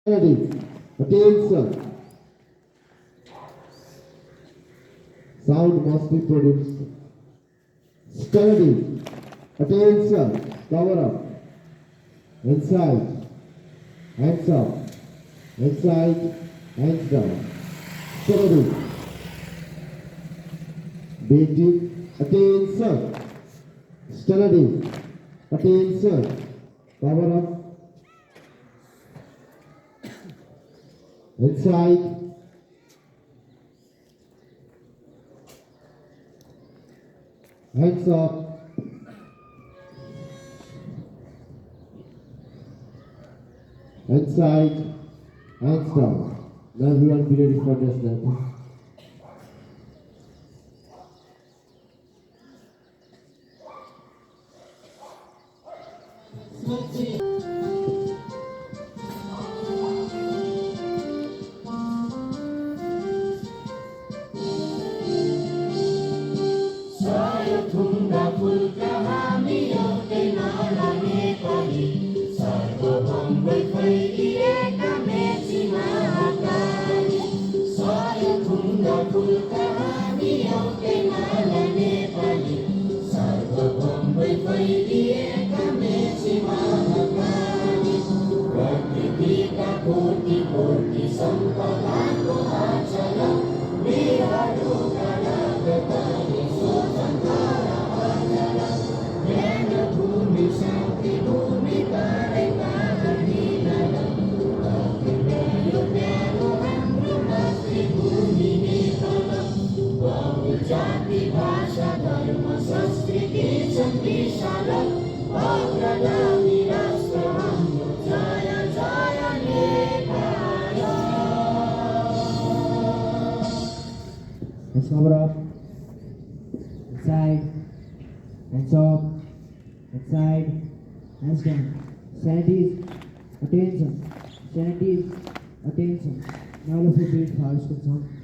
Ready. Attention. Sound must be produced. Steady. Attention. Cover up. Inside. Hands up. Inside. Hands down. Steady. Breathe deep. Attention. Steady. Attention. Cover up. Inside. Hands up. Inside. Hands down. Now everyone be ready for this step. Let's cover up. Inside. Hands up. Inside. Hands down. Sanities. Attention. Sanities. Attention. Now let's repeat Phalgun song.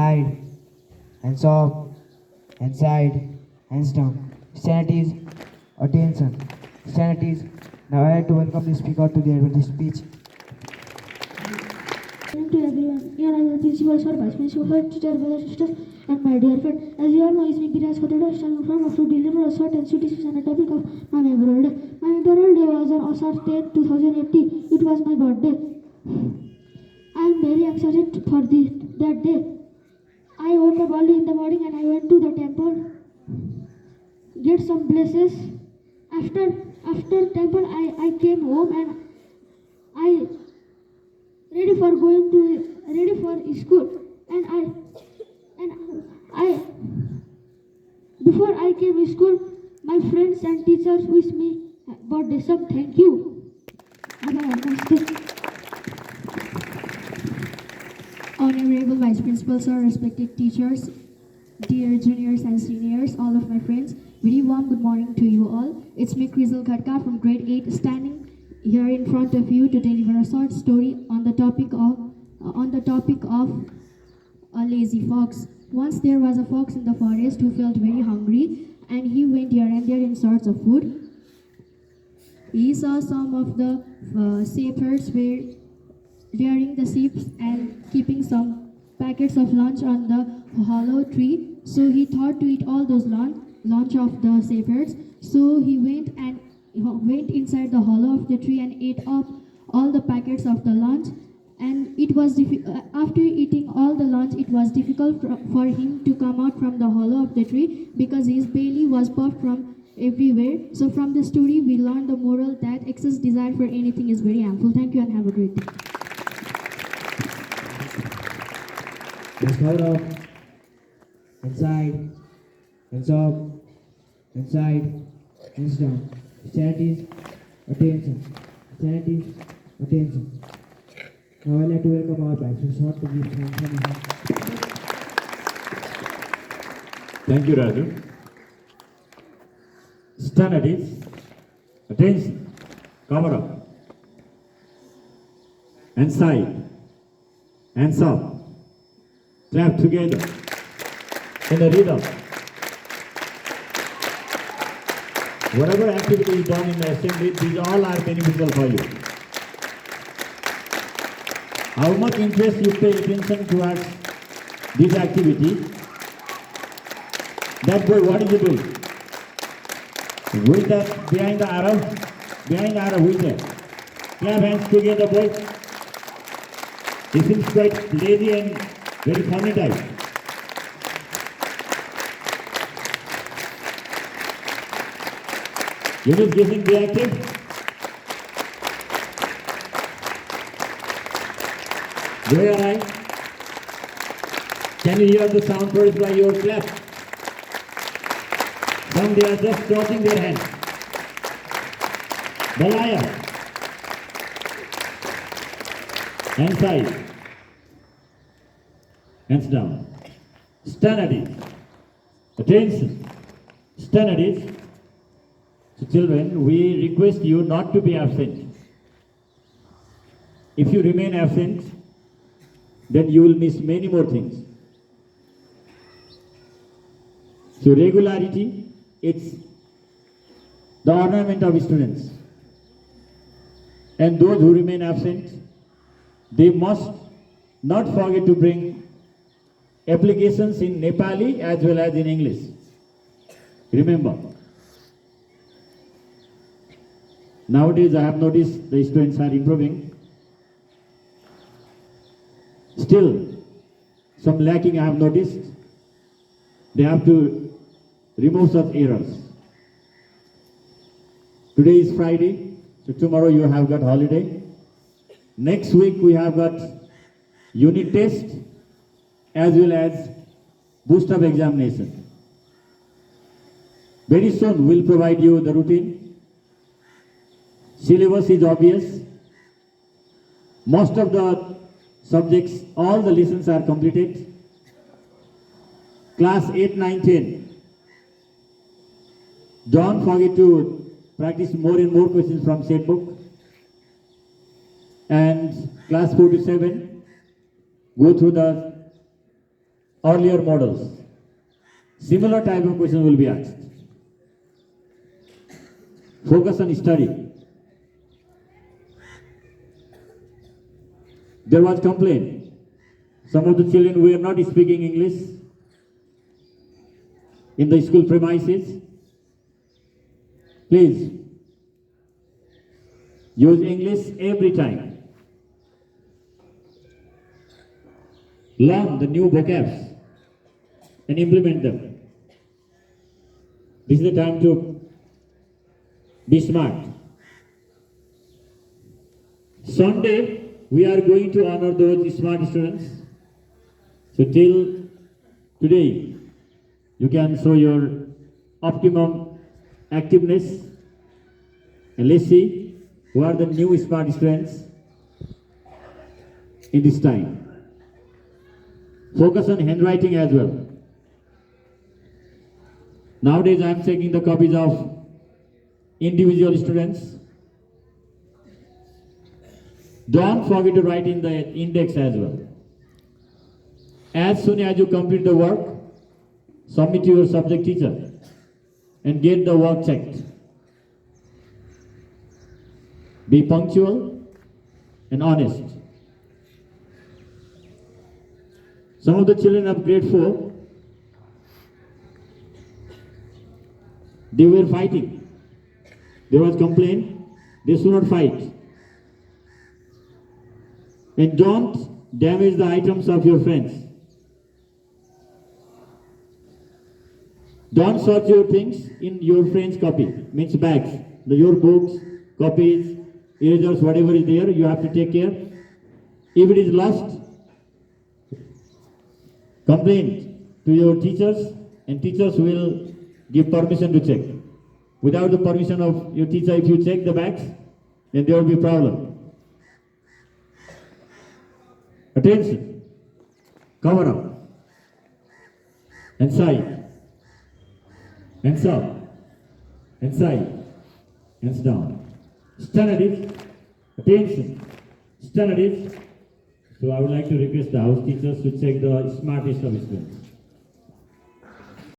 inside, hands up, inside, hands down. Sanities, attention. Sanities. Now I like to welcome the speaker to the advantage speech. Good evening to everyone. Here are the principals or vice principals, teacher, brothers, sisters, and my dear friend. As you all know, it's me, Giraj Khotada, standing from to deliver a short and sweet speech on the topic of my memorable day. My memorable day was on August 10, 2018. It was my birthday. I am very excited for that day. I woke up early in the morning and I went to the temple, get some blessings. After temple, I came home and I ready for school, and I before I came to school, my friends and teachers wished me birthday. So thank you. Have a nice day. Honorable Vice Principals, sir, respected teachers, dear juniors and seniors, all of my friends, very warm good morning to you all. It's me, Krizal Khatka from grade 8, standing here in front of you to deliver a short story on the topic of a lazy fox. Once there was a fox in the forest who felt very hungry, and he went here and there in search of food. He saw some of the shepherds were rearing the sheep and keeping some packets of lunch on the hollow tree. So he thought to eat all those lunch of the shepherds. So he went inside the hollow of the tree and ate up all the packets of the lunch. And it was after eating all the lunch, it was difficult for him to come out from the hollow of the tree because his belly was puffed from everywhere. So from the story, we learned the moral that excess desire for anything is very harmful. Thank you and have a great day. Hands covered up, inside, hands up, inside, hands down. Sanities, attention. Sanities, attention. Now I'd like to welcome our vice principal to give some information. Thank you, Raju. Stand at ease. Attention. Cover up. And side. Hands up. Clap together. In a rhythm. Whatever activity is done in the assembly, these all are beneficial for you. How much interest you pay attention towards this activity? That boy, what is he doing? With that behind the arrow? Behind the arrow, who is there? Clap hands together, boys. He seems quite lazy and very funny type. You just guessing, be active. Where are I? Can you hear the sound produced by your clap? Some they are just crossing their hands. Balaya. Hands side. Hands down. Stand at ease. Attention. Stand at ease. So children, we request you not to be absent. If you remain absent, then you will miss many more things. So regularity, it's the ornament of students. And those who remain absent, they must not forget to bring applications in Nepali as well as in English. Remember, nowadays I have noticed the students are improving. Still, some lacking I have noticed. They have to remove such errors. Today is Friday, so tomorrow you have got holiday. Next week we have got unit test as well as boost-up examination. Very soon we'll provide you the routine. Syllabus is obvious. Most of the subjects, all the lessons are completed. Class 8, 9, 10. Don't forget to practice more and more questions from set book. And class 4 to 7, go through the earlier models. Similar type of question will be asked. Focus on study. There was complaint. Some of the children were not speaking English in the school premises. Please use English every time. Learn the new vocabs and implement them. This is the time to be smart. Sunday, we are going to honor those smart students. So till today, you can show your optimum activeness. And let's see who are the new smart students in this time. Focus on handwriting as well. Nowadays, I am checking the copies of individual students. Don't forget to write in the index as well. As soon as you complete the work, submit to your subject teacher and get the work checked. Be punctual and honest. Some of the children of grade 4, they were fighting. There was complaint, they should not fight. And don't damage the items of your friends. Don't sort your things in your friend's copy, means bags. Your books, copies, erasers, whatever is there, you have to take care. If it is lost, complain to your teachers, and teachers will give permission to check. Without the permission of your teacher, if you check the bags, then there will be a problem. Attention, cover up, and side, hands up, and side, hands down. Stand at it, attention, stand at it. So I would like to request the house teachers to check the smartest of students.